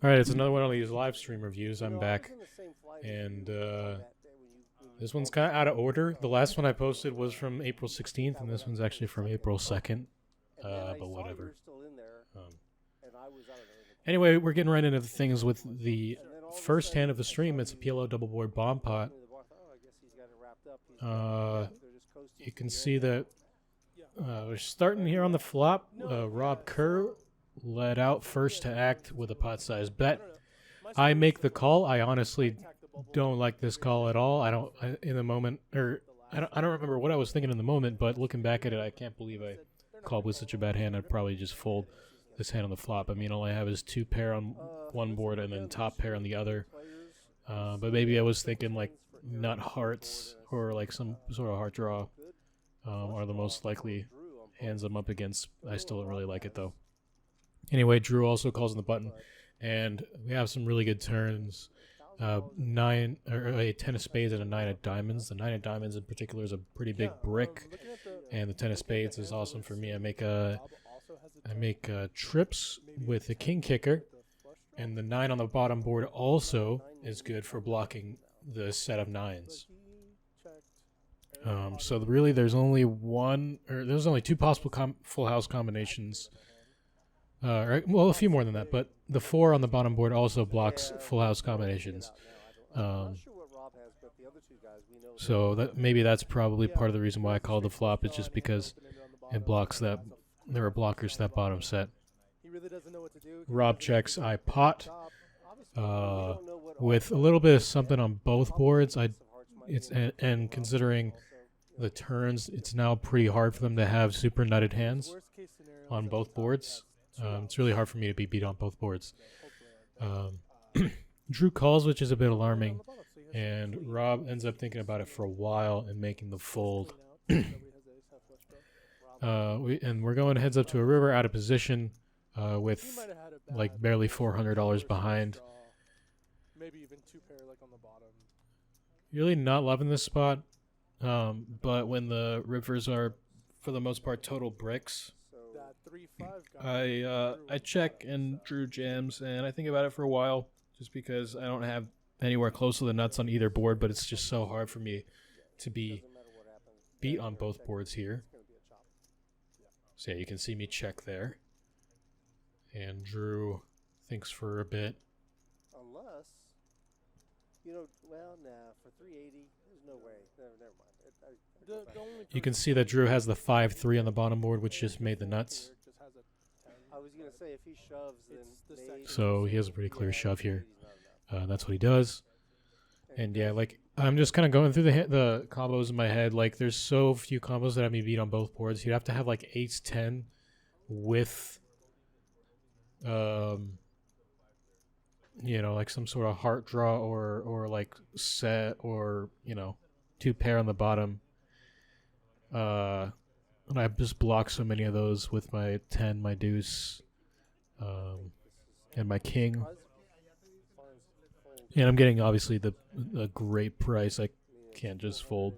Alright, it's another one of these live stream reviews. I'm back. And this one's kind of out of order. The last one I posted was from April 16th, and this one's actually from April 2nd. But whatever. Um, anyway, we're getting right into the things with the first hand of the stream. It's a PLO double board bomb pot. You can see that we're starting here on the flop. Rob Kerr led out first to act with a pot size bet. I make the call. I honestly don't like this call at all. I don't in the moment, or I don't remember what I was thinking in the moment, but looking back at it, I can't believe I called with such a bad hand. I'd probably just fold this hand on the flop. I mean, all I have is two pair on one board and then top pair on the other. But maybe I was thinking like nut hearts or like some sort of heart draw are the most likely hands I'm up against. I still don't really like it though. Anyway, Drew also calls on the button, and we have some really good turns. Nine or a 10 of spades and a 9 of diamonds. The 9 of diamonds in particular is a pretty big brick, and the 10 of spades is awesome for me. I make trips with the king kicker, and the 9 on the bottom board also is good for blocking the set of 9s. So really, there's only two possible full house combinations. Well, a few more than that, but the 4 on the bottom board also blocks full house combinations. So maybe that's probably part of the reason why I called the flop. It's just because it blocks that. There are blockers to that bottom set. Rob checks. I pot. With a little bit of something on both boards. And considering the turns, it's now pretty hard for them to have super nutted hands on both boards. It's really hard for me to be beat on both boards. Drew calls, which is a bit alarming, and Rob ends up thinking about it for a while and making the fold. We're going heads up to a river out of position with like barely $400 behind. Maybe even two pair like on the bottom. Really not loving this spot, but when the rivers are, for the most part, total bricks, I check and Drew jams, and I think about it for a while, just because I don't have anywhere close to the nuts on either board, but it's just so hard for me to be beat on both boards here. So yeah, you can see me check there, and Drew thinks for a bit. Unless, for 380, there's no way. Never mind. You can see that Drew has the 5-3 on the bottom board, which just made the nuts. I was going to say, if he shoves, then... So he has a pretty clear shove here. That's what he does. And yeah, like, I'm just kind of going through the combos in my head. Like, there's so few combos that have me beat on both boards. You'd have to have, like, ace-10 with... like some sort of heart draw or like set or, two pair on the bottom. And I just block so many of those with my 10, my deuce, and my king. And I'm getting obviously a great price. I can't just fold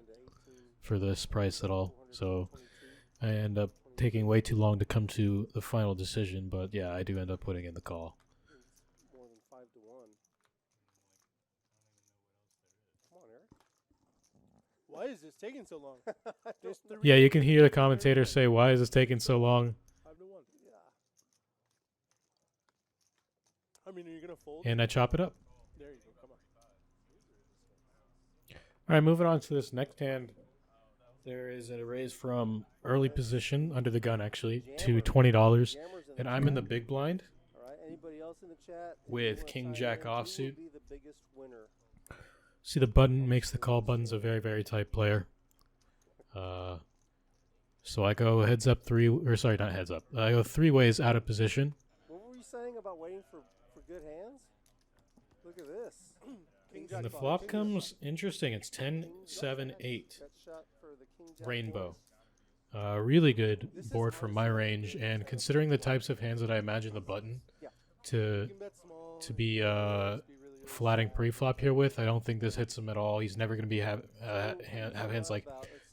for this price at all. So I end up taking way too long to come to the final decision. But yeah, I do end up putting in the call. More than 5 to 1. Come on, Eric. Why is this taking so long? Yeah, you can hear the commentator say, "Why is this taking so long?" 5 to 1. Yeah. I mean, are you gonna fold? And I chop it up. There you go. Come on. All right, moving on to this next hand. There is a raise from early position, under the gun actually, to $20, and I'm in the big blind. All right. Anybody else in the chat? With King Jack offsuit. Who will be the biggest winner? See, the button makes the call. Button's a very, very tight player. So I go heads up not heads up. I go 3 ways out of position. What were you saying about waiting for good hands? Look at this. And the flop comes interesting. It's 10, 7, 8. Rainbow. Really good board for my range, and considering the types of hands that I imagine the button to be flatting pre-flop here with, I don't think this hits him at all. He's never going to be have hands like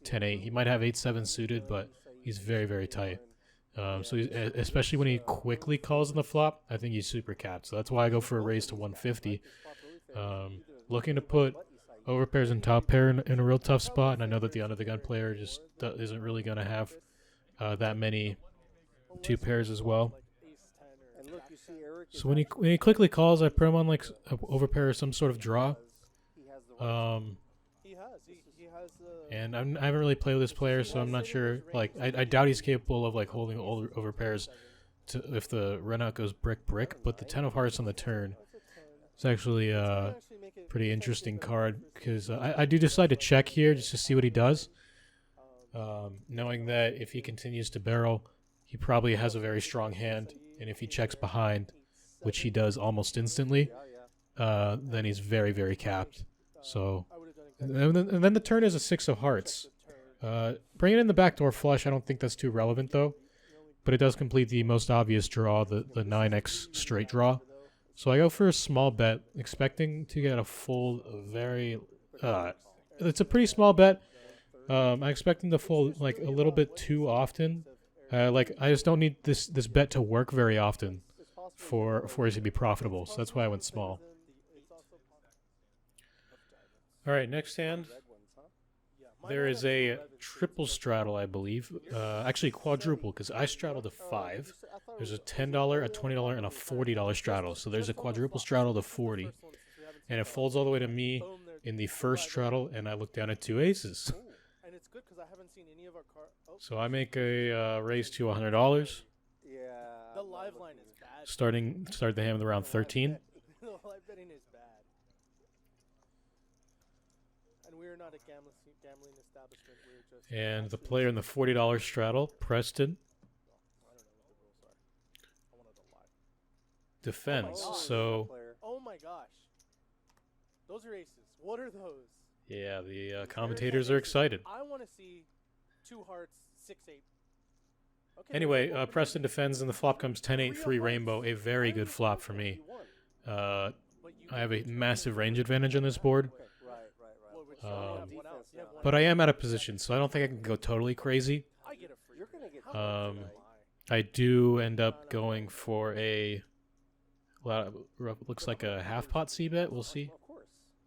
10-8. He might have 8-7 suited, but he's very, very tight. Especially when he quickly calls on the flop, I think he's super capped. So that's why I go for a raise to 150. Looking to put overpairs and top pair in a real tough spot, and I know that the under the gun player just isn't really going to have that many two pairs as well. So when he quickly calls, I put him on like a overpair or some sort of draw. And I haven't really played with this player, so I'm not sure. Like, I doubt he's capable of like holding over pairs to if the run out goes brick. But the 10 of hearts on the turn is actually a pretty interesting card because I do decide to check here just to see what he does, knowing that if he continues to barrel, he probably has a very strong hand, and if he checks behind, which he does almost instantly, then he's very capped. So. And then the turn is a 6 of hearts. Bringing in the backdoor flush, I don't think that's too relevant, though. But it does complete the most obvious draw, the 9x straight draw. So I go for a small bet, expecting to get a fold very... it's a pretty small bet. I'm expecting to fold like a little bit too often. Like, I just don't need this bet to work very often for it to be profitable. So that's why I went small. All right, next hand, there is a triple straddle, I believe. Actually, quadruple, because I straddled a 5. There's a $10, a $20, and a $40 straddle. So there's a quadruple straddle to 40. And it folds all the way to me in the first straddle, and I look down at 2 aces. So I make a raise to $100. The live line is bad. Start the hand with around 13. The live betting is bad. And we're not a gambling establishment. We're just And the player in the $40 straddle, Preston, I don't know what the rules are. I wanted to lie. defends. Oh, So Oh my gosh. Those are aces. What are those? yeah, the commentators are excited. I want to see 2 hearts, 6-8. Okay, Anyway, there's Preston defends, and the flop comes 10-8-3 rainbow, a very good flop for me. I have a massive range advantage on this board, but I am out of position, so I don't think I can go totally crazy. I do end up going for a, looks like a half pot c-bet, we'll see.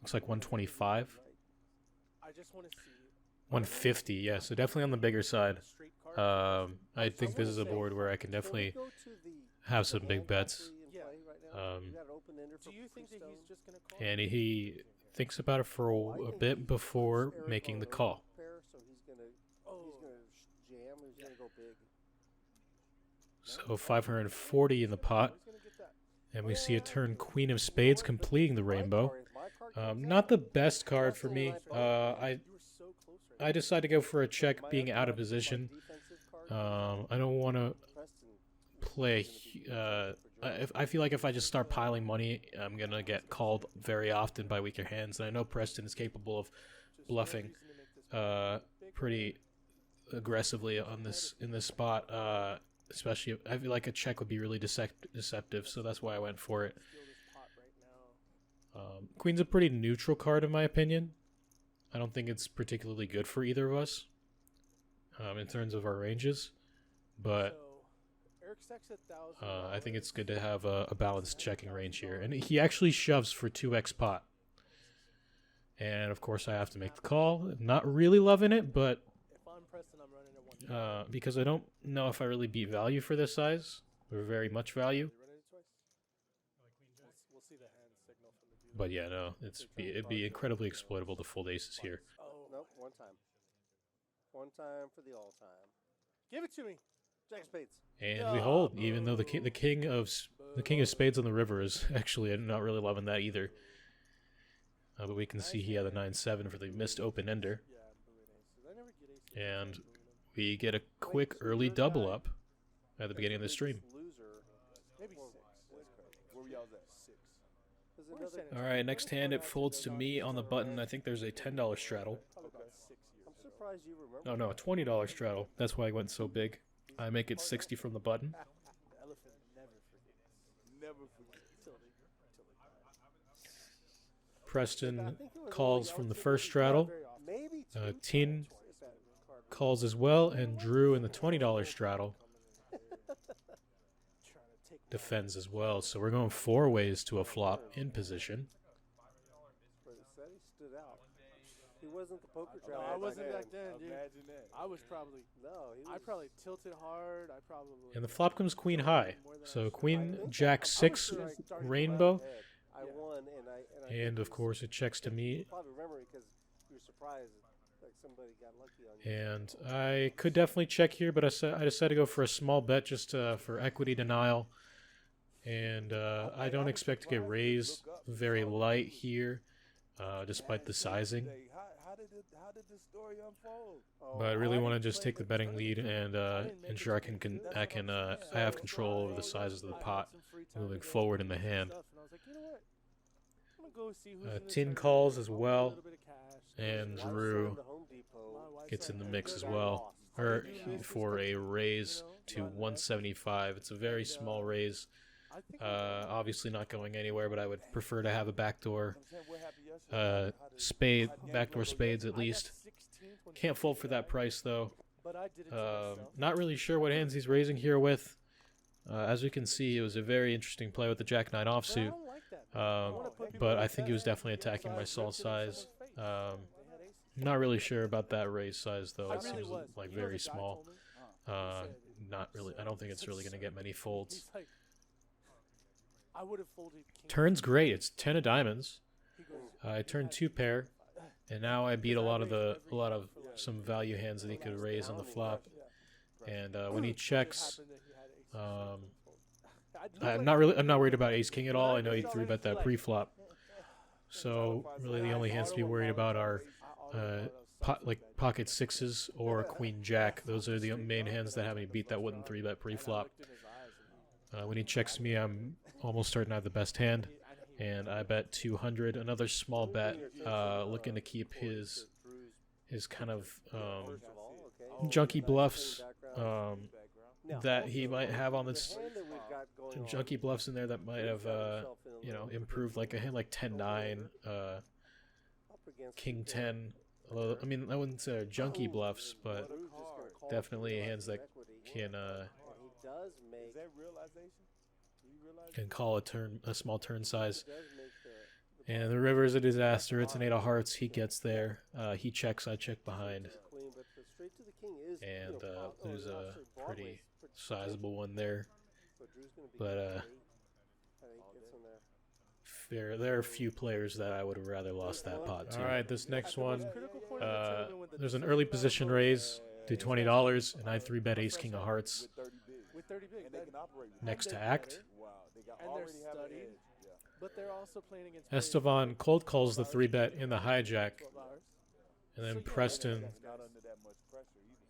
Looks like 125. I just want to see 150, yeah, so definitely on the bigger side. I think this is a board where I can definitely have some big bets. Do you think that he's just going to call? And he thinks about it for a bit before making the call. So 540 in the pot. And we see a turn Queen of Spades completing the rainbow. Not the best card for me. I decide to go for a check being out of position. I don't want to play... I feel like if I just start piling money, I'm going to get called very often by weaker hands. And I know Preston is capable of bluffing pretty aggressively in this spot. Especially, I feel like a check would be really deceptive, so that's why I went for it. Queen's a pretty neutral card in my opinion. I don't think it's particularly good for either of us in terms of our ranges, but I think it's good to have a balanced checking range here. And he actually shoves for 2x pot. And of course I have to make the call. Not really loving it, but because I don't know if I really beat value for this size, or very much value. But yeah, no, it'd be incredibly exploitable to fold aces here. Nope, one time. One time for the all time. Give it to me. Jack of spades. And we hold, even though the king of spades on the river is actually, I'm not really loving that either. But we can see he had a 9-7 for the missed open ender. And we get a quick early double up at the beginning of the stream. Maybe 6. Where we all at? 6. All right, next hand it folds to me on the button. I think there's a $10 straddle. I'm surprised you remember. Oh no, a $20 straddle. That's why I went so big. I make it 60 from the button. The elephant never forgets. Preston calls from the first straddle. Teen calls as well, and Drew in the $20 straddle. defends as well. So we're going 4 ways to a flop in position. But it said he stood out. He wasn't the poker No, traveler. I wasn't back then, dude. Imagine that. I was probably. No, he was. I probably tilted hard. I probably. And the flop comes queen high. More than I So should. queen, I think jack I was 6, sure I started rainbow. ahead. I Yeah. won, and I And think of it was- course it checks to You me. probably remember it because you were surprised, like somebody got lucky on you. And I could definitely check here, but I decided to go for a small bet just for equity denial. And I don't expect to get raised very light here, despite the sizing. How did this story unfold? But I really want to just take the betting lead and ensure I have control over the sizes of the pot moving forward in the hand. Tin calls as well, and I was Drew in the Home Depot. gets in the mix as well, for a raise to 175. It's a very small raise. Obviously not going anywhere, but I would prefer to have a backdoor backdoor spades at least. Can't fold for that price though. Not really sure what hands he's raising here with. As we can see, it was a very interesting play with the Jack 9 offsuit. But I think he was definitely attacking my solve size. Not really sure about that raise size though. It seems like very small. Not really. I don't think it's really going to get many folds. I would have folded king. Turn's great. It's 10 of diamonds. I turned 2 pair, and now I beat a lot of some value hands that he could raise on the flop. And when he checks, I'm not worried about ace king at all. I know he 3-bet that pre-flop. So really the only hands to be worried about are pocket 6s or queen jack. Those are the main hands that have me beat that wouldn't 3-bet pre-flop. When he checks me, I'm almost starting to have the best hand, and I bet 200. Another small bet, looking to keep his kind of junky bluffs that he might have on this. Junky bluffs in there that might have improved, like a hand like 10-9, king 10. Although, I mean, I wouldn't say they're junky bluffs, but definitely hands that can call a small turn size. And the river is a disaster. It's an 8 of hearts. He gets there. He checks. I check behind. And there's a pretty sizable one there. But there are a few players that I would have rather lost that pot to. All right, this next one, there's an early position raise to $20, and I 3-bet ace king of hearts With 30 big. next to act. And they're studied. But they're also playing against. Estevan cold calls the 3-bet in the hijack, and then Preston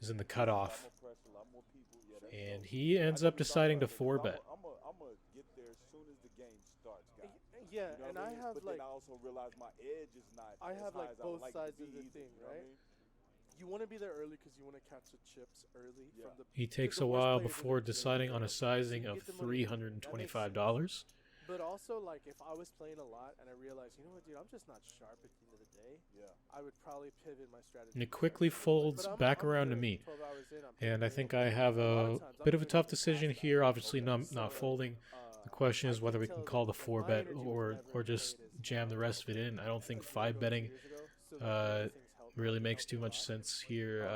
is in the cutoff, and he ends up deciding to 4-bet. Yeah, and I have like. I have like both sides of the thing, right? You want to be there early because you want to catch the chips early. From the, He takes a while before deciding on a sizing of $325. But also, like, if I was playing a lot and I realized, you know what, dude, I'm just not sharp at the end of the day, I would probably pivot my strategy. And it quickly folds back around to me. And I think I have a bit of a tough decision here. Obviously, not folding. The question is whether we can call the 4-bet or just jam the rest of it in. I don't think 5-betting really makes too much sense here.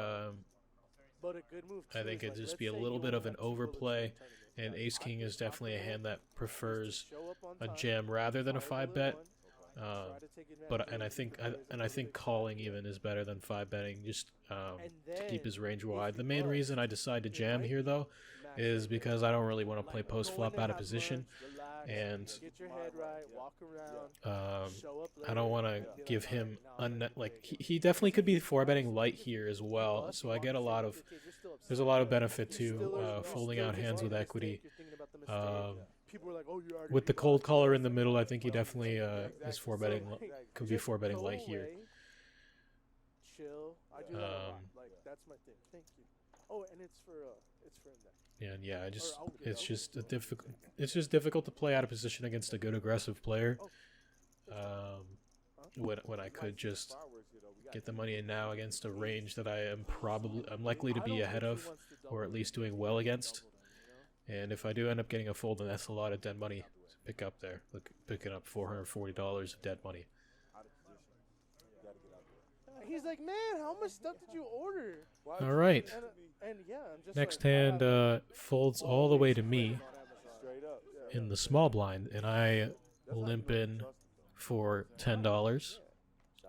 I think it'd just be a little bit of an overplay, and ace king is definitely a hand that prefers a jam rather than a 5-bet. I think calling even is better than 5-betting, just to keep his range wide. The main reason I decide to jam here though is because I don't really want to play post flop out of position, and I don't want to give him he definitely could be 4-betting light here as well. So I get there's a lot of benefit to folding out hands with equity. With the cold caller in the middle, I think he definitely is 4-betting, could be 4-betting light here. Chill. I do that a lot. Like, that's my thing. Thank you. Oh, and it's for him then. And yeah, it's just difficult to play out of position against a good aggressive player. When I could just get the money in now against a range that I'm likely to be ahead of, or at least doing well against. And if I do end up getting a fold, then that's a lot of dead money to pick up there. Look, picking up $440 of dead money. He's like, man, how much stuff did you order? All right. And yeah, I'm just Next like, hand folds all the way to me Straight up. in the small blind, and I limp in for $10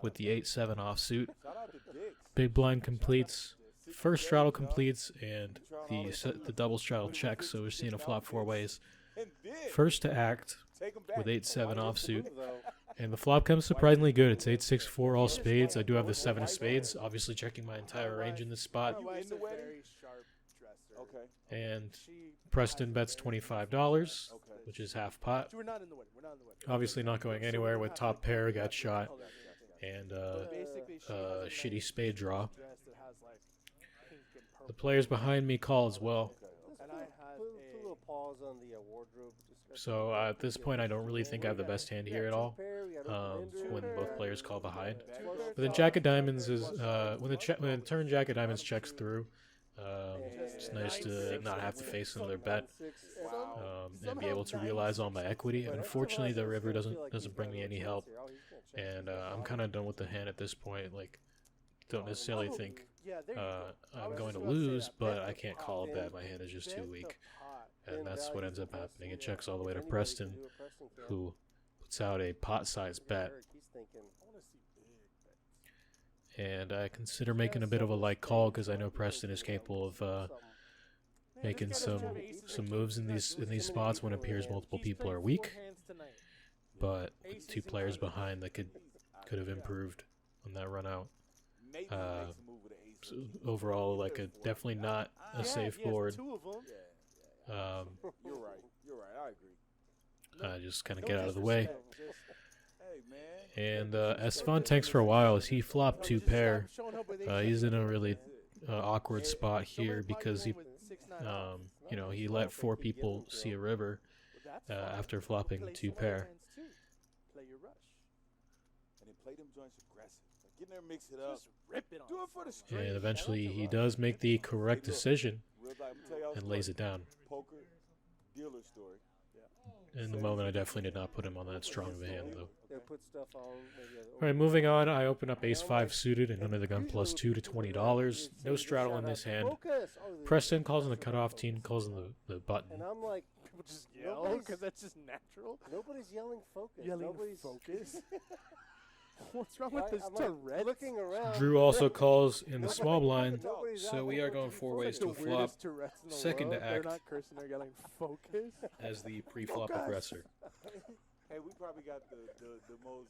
with the 8-7 offsuit. Shout out to Dix. Big blind completes, first straddle completes, and the double straddle checks. So we're seeing a flop four ways. And then First to act take him back. with 8-7 offsuit, Though. and the flop comes surprisingly good. It's 8-6-4 all spades. I do have the 7 of spades, obviously checking my entire range in this spot. my wife's in the a wedding? very sharp dresser. Okay. And She Preston bets $25, Okay. which is half pot. We're not in the wedding. We're not in the wedding. Obviously not going anywhere with top pair got shot, and But basically, she has a shitty nice spade draw. dress that has, like, pink and purple. The players behind me call as well. And I had Put a little pause on the wardrobe discussion. So at this point, I don't really think I have the best hand here at all. When both players call behind. But then Jack of Diamonds is when turn Jack of Diamonds checks through. It's nice to not have to face another bet and be able to realize all my equity. Unfortunately, the river doesn't bring me any help, and I'm kind of done with the hand at this point. Like, don't necessarily think I'm going to lose, but I can't call a bet. My hand is just too weak, and that's what ends up happening. It checks all the way to Preston, who puts out a pot-sized bet. And I consider making a bit of a light call because I know Preston is capable of making some moves in these spots when it appears multiple people are weak. But with two players behind, that could have improved on that run out. So overall, like definitely not a safe board. Two of them. You're right. You're right. I agree. Just kind of get out of the way. Hey, man. And Esfon tanks for a while as he flopped two pair. He's in a really awkward spot here because he let 4 people see a river after flopping two pair. Play your rush. And then play them joints aggressive. Like, get in there, mix it up. Do it for the straight. And eventually he does make the correct decision Real life, I'm tell y'all a and lays story. it down. Poker dealer story. In the moment, I definitely did not put him on that strong of a hand, though. They put stuff on. All right, moving on. I open up Ace-5 suited and under the gun +2 to $20. No straddle in this hand. Preston calls on the cutoff. Teen calls on the button. And I'm like, People just yell Nobody's- because that's just natural. nobody's yelling focus. Yelling nobody's focus. What's wrong with this I'm like Tourette? looking around. Drew also calls in the small blind, Nobody's so out we there are going looking 4 for ways focus. to a flop Weirdest Tourette's in the second to world. They're act. not cursing, they're yelling focus. as the pre-flop Focus. aggressor. Hey, we probably got the most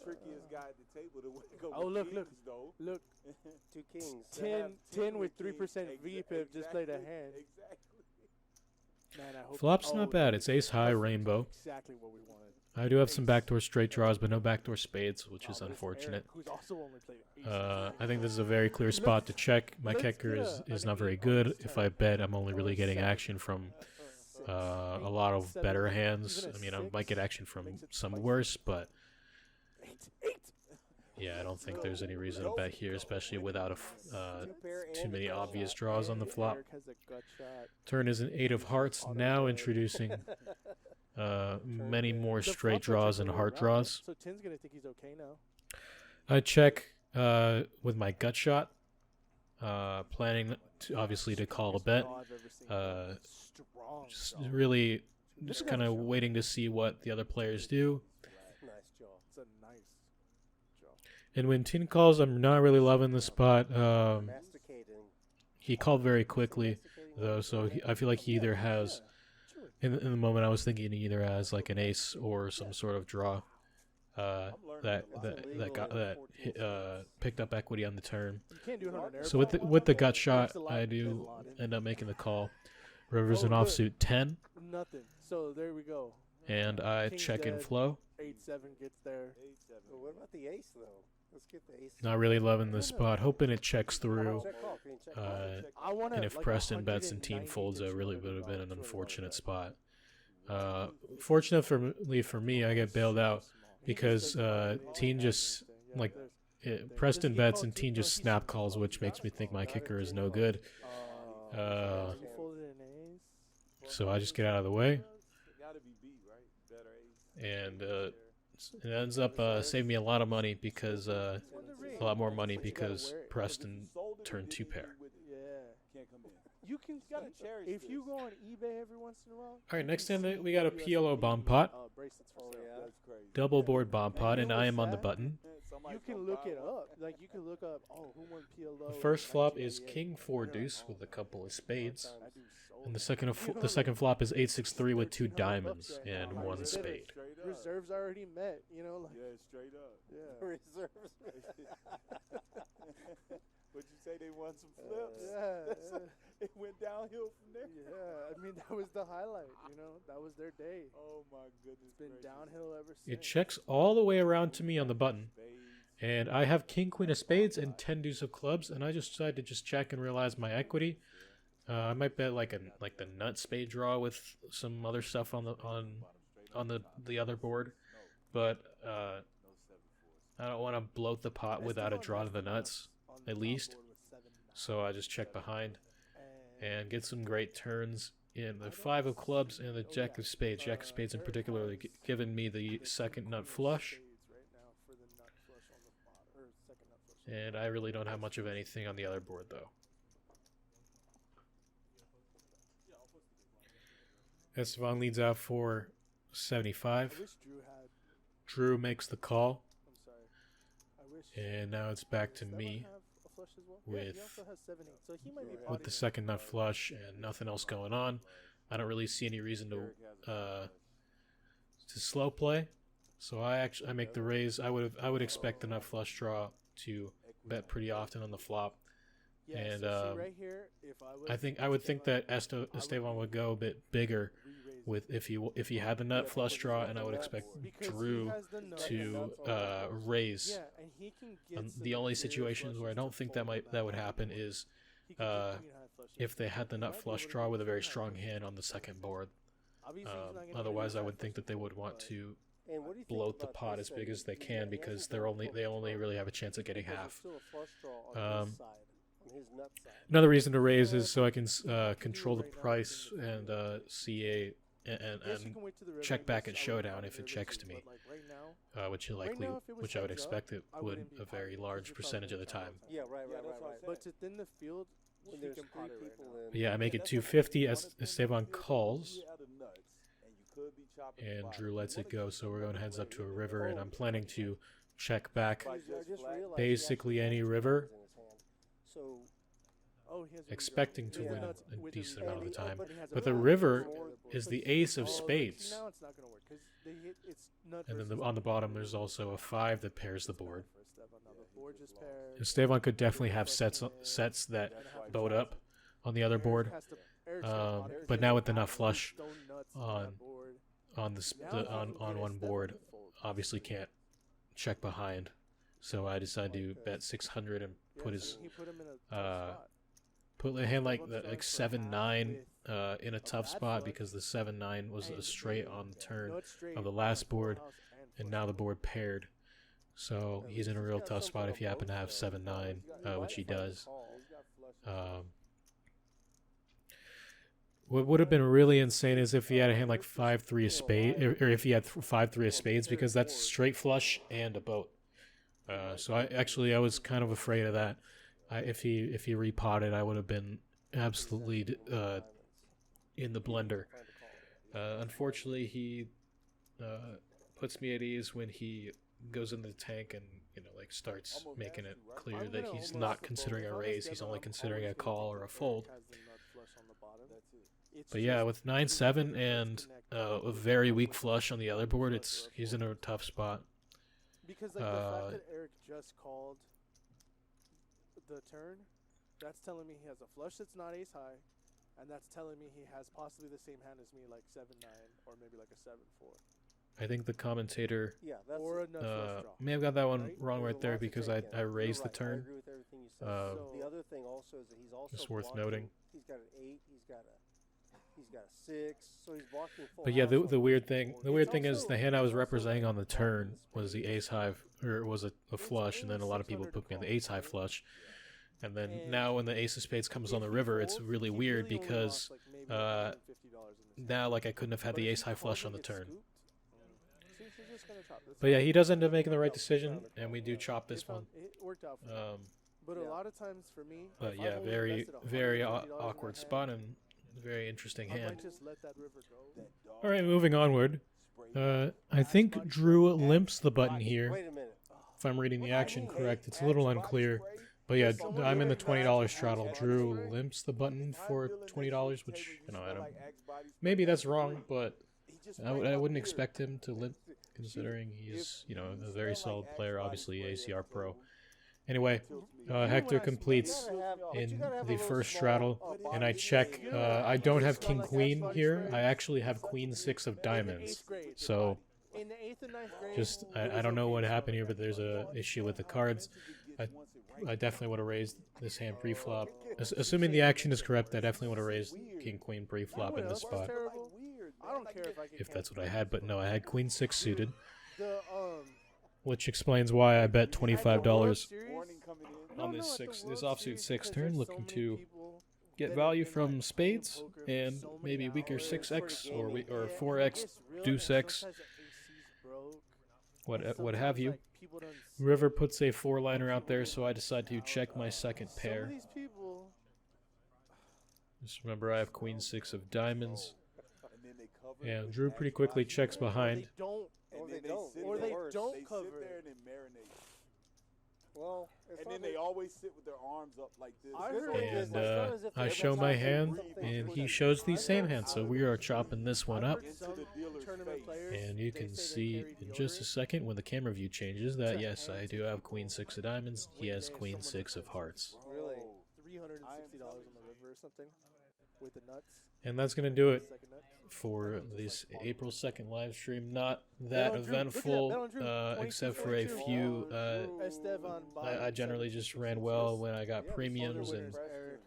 trickiest guy at the table to go Oh, with look, kings, look. though. Look, 2 kings. 10 with kings. 3% VPIP just played a hand. Exactly. Man, I hope Flop's not bad. It's ace high rainbow. exactly what we wanted. I do have some backdoor straight draws, but no backdoor spades, which is But it's unfortunate. Eric, who's also only played aces. I think this is a very clear spot to check. My kicker is not very good. If I bet, I'm only really getting action from a lot of better hands. I mean, I might get action from some worse, but yeah, I don't think there's any reason to bet here, especially without too many obvious draws on the flop. Eric has a gut shot. Turn is an 8 of hearts, now introducing many more The straight flop draws checks and are heart around, draws. So Tin's gonna think he's okay now. I check with my gut shot, planning obviously to call a bet. I've ever seen. Strong. Just kind of waiting to see what the other players do. Nice jaw. It's a nice jaw. And when Tin calls, I'm not really loving the spot. Masticating. He called very quickly, though, so I feel like he either has, in the moment I was thinking he either has like an ace or some sort of draw that picked up equity on the turn. You can't do it on an So airplane. with the gut shot, There's a lot- I there's a do lot in end up making the call. River's an Oh, good. offsuit 10, Nothing. So there we go. and I King's check in dead. flow. 8-7 gets there. Well, what about the ace though? Let's get the ace. Not really loving this spot, hoping it checks through. Check call. Green check call. I want And if Preston bets and Teen folds, it really would have been an unfortunate spot. Fortunately for me, I get bailed out because Teen just like Preston bets and Teen just snap calls, which makes me think my kicker is no good. He folded an ace. So I just get out of the way, Gotta be beat, right? Better ace. and it ends up saving me a lot of money because a lot more money because Preston turned 2 pair. Yeah. Can't come in. You can Gotta cherish if this. you go on eBay every once in a while. All right, next in we got a PLO bomb pot, Bracelets for Oh, sale. yeah. That's crazy. double board bomb pot, and know I what's am on the sad? button. Somebody You can come look buy it one. up. Like you can look up, oh, who won PLO? The first flop is 1988. King 4 And you're like, deuce oh, with a couple of spades, that dude sold and the it. second You know, the second like, flop is 8-6-3 with 2 $1,300 diamonds right now. and Like, 1 reserves- spade. Straight up. Reserves already met. You know, like Yeah, straight up. yeah. Reserves. But you say they won some flips. Yeah, It went downhill from there. yeah. I mean, that was the highlight. You know, that was their day. Oh my goodness. It's been gracious. downhill ever since. It checks all the way around to me on the button, Spades. and I have King Queen of spades and 10 deuce of clubs, and I just decided to just check and realize my equity. I might bet like the nut spade draw with some other stuff on the other board, but I don't want to bloat the pot without a draw to the nuts, On the at top least. board with 7-9. So I just check behind And and get some great turns in the 5 of clubs and the Jack of spades. Jack of spades in particular given me the second nut flush, spades right now for the nut flush on the bottom, or second nut flush. and I really don't have much of anything on the other board though. Esteban leads out for 75. I wish Drew had. Drew makes the call, I'm sorry. I wish. and now it's back to Does Esteban me have a flush as well? Yeah, he with- also has 7-8, so he might be with potting the it. second nut flush and nothing else going on. I don't really see any reason to slow play, so I make the raise. I would expect the nut flush draw to bet pretty often on the flop. Yeah, and, so see right here, if I would think that Esteban would go a bit bigger re-raise with if he had the nut flush draw, and I would expect because he Drew has the nut to and raise. yeah, and he can get some The only clear situations where I flushes don't to think fold that would back. happen is He can get queen high flushes. if they had the He nut might be flush able to draw get with a very queen high strong flushes. hand on the second board. Obviously, he's not gonna get Otherwise, I queen high would think that they flushes, would want but- to And what do you think bloat the about pot this as big that as they he can hasn't because gone they for only the really have a chance of getting but there's half. still a flush draw on his side, on his nut side. Another reason to raise is so I can control the price and see Yes, you and can wait to the river check and back guess at I would Showdown buy if the it river checks too, to me, but, like, right now, which now, if it was which I would heads up, expect it I would wouldn't be a very potting large because you're percentage of probably the gonna time. try all Yeah, time. right, Yeah, right, that's right, what I right. said. But to thin the field, When he there's can 3 pot it right people now. in. But yeah, I make it That's 250 what as I'm saying. Esteban If you calls, get out of nuts, and you could be chopping the and bottom, Drew you lets wanna it go. keep So we're the going money heads up where to a it is. river, and I'm planning to check back, By I just just flat. realized basically he actually any has river, nuts in his hand. So Oh, he has a expecting to redraw. win Nuts a with decent redraw. amount of the time. But he has a But the redraw. river More- is but the he- ace of oh, spades. See, now it's not gonna work because it's nut And then versus on the nut. bottom, there's also a 5 that pairs the board. For Esteban, now the board just paired. Esteban could definitely have sets that boat up on the other Eric board. has to- Eric's gonna pot it 'cause But he now has with the a nut lot of flush stone nuts on- that board. on this Now he on can on get one Esteban board. to fold. Obviously can't check behind, so I decided to bet 600 and Yeah, put see, his he put him in a tough spot. put a hand like Esteban's going for 7-9 half in a a tough bad spot flush. because the 7-9 was a And straight on the turn Nut straight of the on last full board, house and flush now the draw. board paired. So At he's in a least real got tough something spot on if you happen to both have sides. 7-9, which he does. He's got flushes. What would have been really insane is if he had a hand like 5-3 a spade, or if he had 5-3 of spades, because that's straight flush and a boat. So I was kind of afraid of that. If he repotted, I would have been absolutely in the blender. Unfortunately, he puts me at ease when he goes in the tank and starts making it clear I'm that gonna he's almost not put considering both. a If I'm raise. Esteban, He's only I'm considering always a gonna call take or a the fold. Eric has the nut flush on the bottom. That's it. It's But yeah, just with too 9-7 many and disconnect a very weak flush on the other board, he's in a tough spot. because like the uh, fact that Eric just called the turn, that's telling me he has a flush that's not ace high, and that's telling me he has possibly the same hand as me, like 7-9 or maybe like a 7-4 I think the commentator Yeah, that's or a nut flush draw. may have got that one Right? wrong There's right a there lot to because take I in. raised You're the right. I turn. agree with everything you said. So- The other thing also is that he's also Just worth blocking. noting. He's got an 8. He's got a 6. So he's blocking full. But yeah, house the on the both weird thing boards. the weird It's thing is also- the hand I was it's also representing on the blocking turn the was the spades. ace high, or was a It's flush, and then a lot of only people 600 put me on the to ace high call, flush. And then now when the ace of spades comes on the river, it's really weird because now like I couldn't have had the ace high flush on the turn. But yeah, he does end up making the right decision, and we do chop this one. It worked out for me. But a lot of times for me, But if I've yeah, only very invested $150 very in a awkward hand, spot and very interesting I hand. might just let that river go. All right, moving onward. I think Drew limps the button here. Wait a minute. If I'm reading the action correct, it's a little unclear. But yeah, I'm in the $20 straddle. Drew limps the button for $20, which, you know, I don't. Maybe that's wrong, but I wouldn't expect him to limp, considering he's, you know, a very solid player, obviously ACR pro. Anyway, Hector completes in the first straddle, and I check. I don't have king queen here. I actually have queen 6 of diamonds. So In the 8th and 9th grade, just I don't know what happened here, but there's a issue with the cards. I definitely would have raised this hand pre-flop. Assuming the action is correct, I definitely would have raised king queen pre-flop in this spot, terrible. I don't care if I get if that's what I had. But no, I had queen 6 suited, the which explains why I bet $25 No, on no, this at the World offsuit Series 6 because turn, there's looking so to many people get that value have been, from like, spades playing poker for and so many maybe weaker hours 6x or and or it 4x, gets real, deuce and x, sometimes the AC's broke, what and what have sometimes, you. like, people done River puts a 4-liner out there, so I decide to check my second some pair. of these people, Just remember, I have queen 6 of diamonds, and Drew pretty quickly checks behind. they don't, Or they or don't. they They don't cover sit there it. and they marinate. Well, it's And not then they like- always sit with their arms up like this. I Good heard thing And is, like, it's not as if I they show have my something hand, something and to he do. shows the same hand, so we are chopping this one I've up. heard Into some the dealer's tournament face. players, And you they can say they see carry in just a deodorant second when the camera view changes that to yes, I hand do to have people queen 6 of diamonds. He when has they- queen someone 6 of offends hearts. Really? $360 on the river or something with the nuts. And that's going to do it Second nut. for this April 2nd live stream. Not that Bet on Drew. Look at that, eventful, bet on Drew. except for a 22-42. few. Esteban I generally just ran well when I got premiums and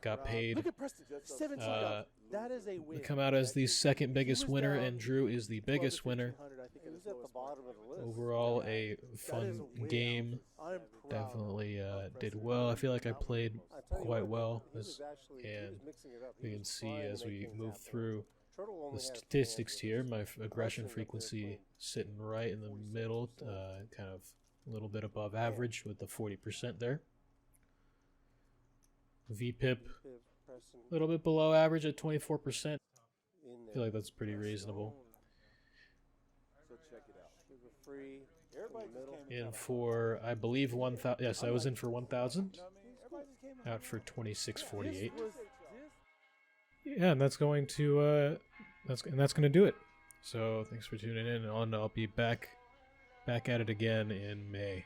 got paid. Look at Preston. 17. That is a win. come out as the second biggest winner, and Drew is the biggest winner. He was at the bottom of the list. Overall, a fun game. I'm proud. Definitely did well. I feel like I played I tell you quite what, well, he as was actually- he and was mixing it up. He we can was see trying to as make we things move happen. through Turtle only the has two statistics hands here. with My this. aggression Pressing with frequency their sitting right in the middle, kind of a little bit above average with the 40% there. VPIP Preston a little bit below average at 24%. in I there. feel like that's pretty reasonable. So check it out. We were free. Everybody in the middle. just came In for, I believe, 1,000. Yes, I was in for 1,000. You know what I mean? Everybody just came in. Out for 26.48. Was Yeah, and that's going to that's going to do it. So thanks for tuning in, and I'll be back at it again in May.